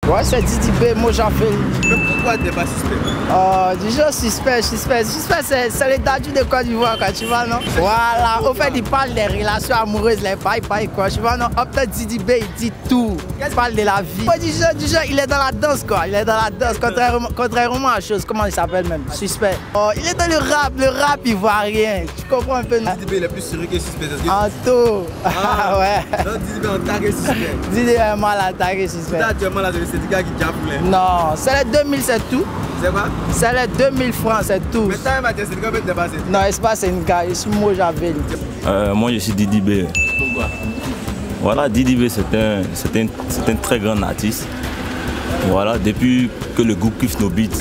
Ouais, c'est Didi B, moi j'en fais. Mais pourquoi t'es pas suspect? Déjà suspect, c'est les dadus de Côte d'Ivoire, quoi, tu vois, non? Voilà, au fait, il parle des relations amoureuses, les paille, quoi, tu vois, non? Peut-être Didi B, il dit tout. Il parle de la vie. Moi, déjà, il est dans la danse, quoi, il est dans la danse, contrairement à la chose, comment il s'appelle même? Suspect. Il est dans le rap ivoirien, tu comprends un peu, non? Didi B, il est plus sérieux que suspect. En tout. Ah ouais. Non, Didi B en tagué suspect. Didi B est mal attaqué suspect. Actuellement, là, c'est le syndicat qui tient pour les. Non, c'est les 2000, c'est tout. C'est quoi? C'est les 2000 francs, c'est tout. Mais t'as un syndicat peut te dépasser. Non, c'est pas syndicat, je suis Mojavel. Moi, je suis Didi B. Pourquoi? Voilà, Didi B, c'est un très grand artiste. Voilà, depuis que le groupe Kif No Beat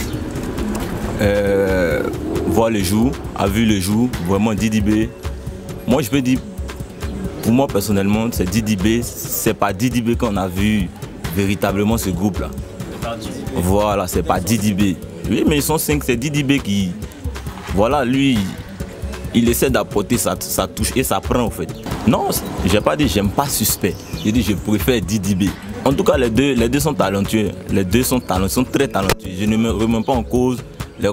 voit le jour, a vu le jour, vraiment Didi B. Moi, je peux dire, pour moi personnellement, c'est Didi B. C'est pas Didi B qu'on a vu véritablement ce groupe-là. Voilà, c'est pas Didi B. Oui, mais ils sont 5, c'est Didi B qui... Voilà, lui, il essaie d'apporter sa touche et ça prend en fait. Non, j'ai pas dit j'aime pas Suspect. J'ai dit je préfère Didi B. En tout cas, les deux sont talentueux. Les deux sont talentueux, sont très talentueux. Je ne me remets pas en cause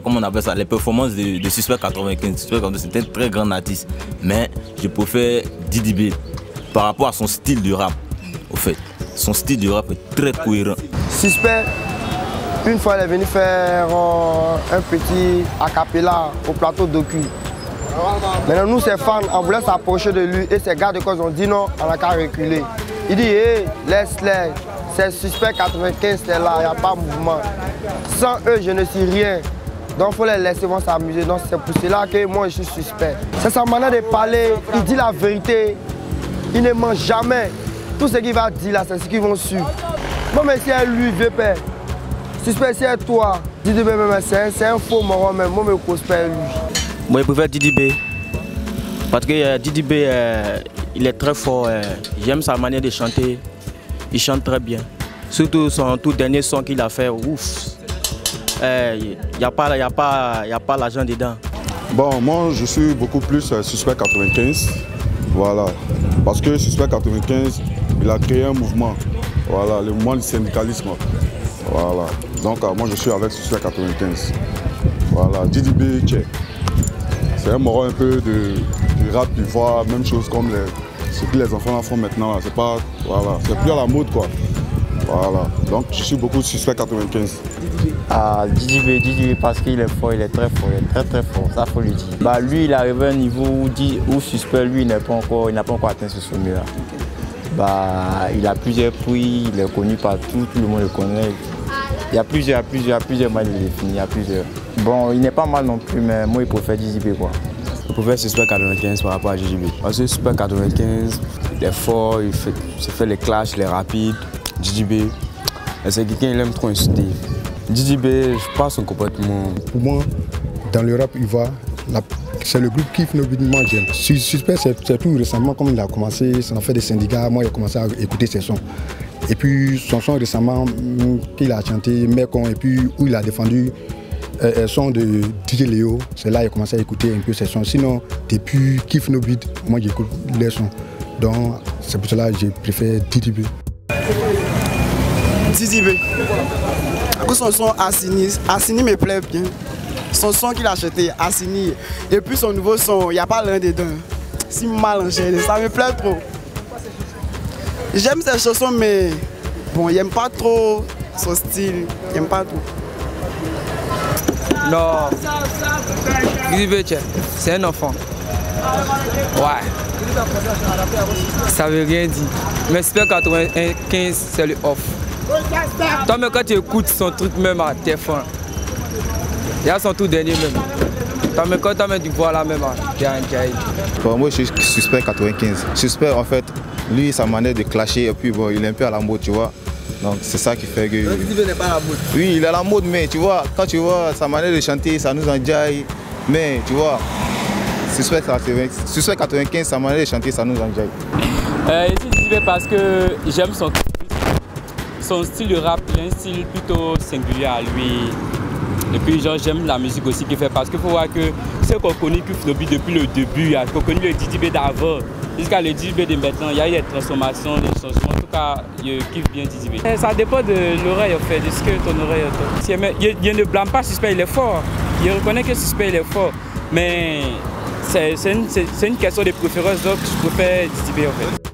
comment on appelle ça, les performances de Suspect 95. Suspect 95, c'est un très grand artiste. Mais je préfère Didi B par rapport à son style de rap. Au fait, son style de rap est très cohérent. Suspect, une fois il est venu faire un petit acapella au plateau d'Oku. Maintenant nous ses fans, on voulait s'approcher de lui et ses gars de cause ont dit non, on n'a qu'à reculer. Il dit hey, laisse-les, c'est Suspect 95, c'est là, il n'y a pas de mouvement. Sans eux, je ne suis rien. Donc il faut les laisser vont s'amuser. Donc c'est pour cela que moi je suis Suspect. C'est sa manière de parler, il dit la vérité, il ne ment jamais. Tout ce qu'il va dire là, c'est ce qu'ils vont suivre. Moi mais si c'est lui, vieux père. Suspect c'est toi. Didi B c'est un faux moron même, moi je prospère lui. Moi je préfère Didi B. Parce que Didi B, il est très fort. J'aime sa manière de chanter. Il chante très bien. Surtout son tout dernier son qu'il a fait, ouf. Il n'y a pas l'argent dedans. Bon, moi je suis beaucoup plus Suspect 95. Voilà. Parce que Suspect 95, il a créé un mouvement. Voilà, le mouvement du syndicalisme. Voilà. Donc moi je suis avec Suspect 95. Voilà. Didi B, c'est un moron un peu du rap ivoire, même chose comme ce que les enfants font maintenant. C'est pas, voilà, c'est plus à la mode quoi. Voilà. Donc je suis beaucoup Suspect 95. Didi B parce qu'il est fort, il est très fort, il est très fort, ça faut lui dire. Bah lui il est arrivé à un niveau où Suspect lui il n'a pas encore atteint ce sommet là. Bah il a plusieurs prix, il est connu partout, tout le monde le connaît. Il y a plusieurs manières de le définir, il y a plusieurs. Bon il n'est pas mal non plus mais moi il préfère Didi B quoi. Je préfère Suspect 95 par rapport à Didi B. Parce que Suspect 95, il est fort, il fait les clashs, les rapides. Didi B, c'est quelqu'un qui aime trop insulter. Didi B, je pense son comportement. Pour moi, dans le rap ivoire, c'est le groupe Kif No Beat, moi j'aime. Suspect, c'est tout récemment, comme il a commencé, ça a fait des syndicats, moi j'ai commencé à écouter ses sons. Et puis son son récemment, qu'il a chanté Mekon, et puis où il a défendu son de DJ Léo, c'est là qu'il a commencé à écouter un peu ses sons. Sinon, depuis Kif No Beat, moi j'écoute les sons. Donc c'est pour cela que je préfère Didi B. Didi B. Son son Assini me plaît bien. Son son qu'il a acheté, Assini. Et puis son nouveau son, il n'y a pas l'un dedans. Si mal enchaîné, ça me plaît trop. J'aime ses chansons, mais bon, il n'aime pas trop son style. Il n'aime pas trop. Non. Didi B, c'est un enfant. Ouais. Ça veut rien dire. Mais Suspect 95, c'est le off. Toi même quand tu écoutes son truc même à tes fins, il y a son tout dernier même. Toi même quand tu vois là même à bon, moi je suis Suspect 95. Suspect en fait, lui sa manière de clasher et puis bon, il est un peu à la mode tu vois. Donc c'est ça qui fait que... Didi B n'est pas à la mode. Oui il est à la mode mais tu vois, quand tu vois sa manière de chanter ça nous enjaille. Mais tu vois, Suspect 95 sa manière de chanter ça nous enjaille. Je suis Didi B parce que j'aime son style de rap, il a un style plutôt singulier à lui. Et puis j'aime la musique aussi qu'il fait parce qu'il faut voir que ceux qu'on connaît Kif No Beat depuis le début, qu'on connaît le Didi B d'avant, jusqu'à le Didi B de maintenant, il y a eu des transformations, des changements. En tout cas, je kiffe bien Didi B. Ça dépend de l'oreille, en fait, de ce que ton oreille entend. Je ne blâme pas Suspect, il est fort. Je reconnais que Suspect, il est fort. Mais c'est une question de préférence, donc je préfère Didi B, en fait.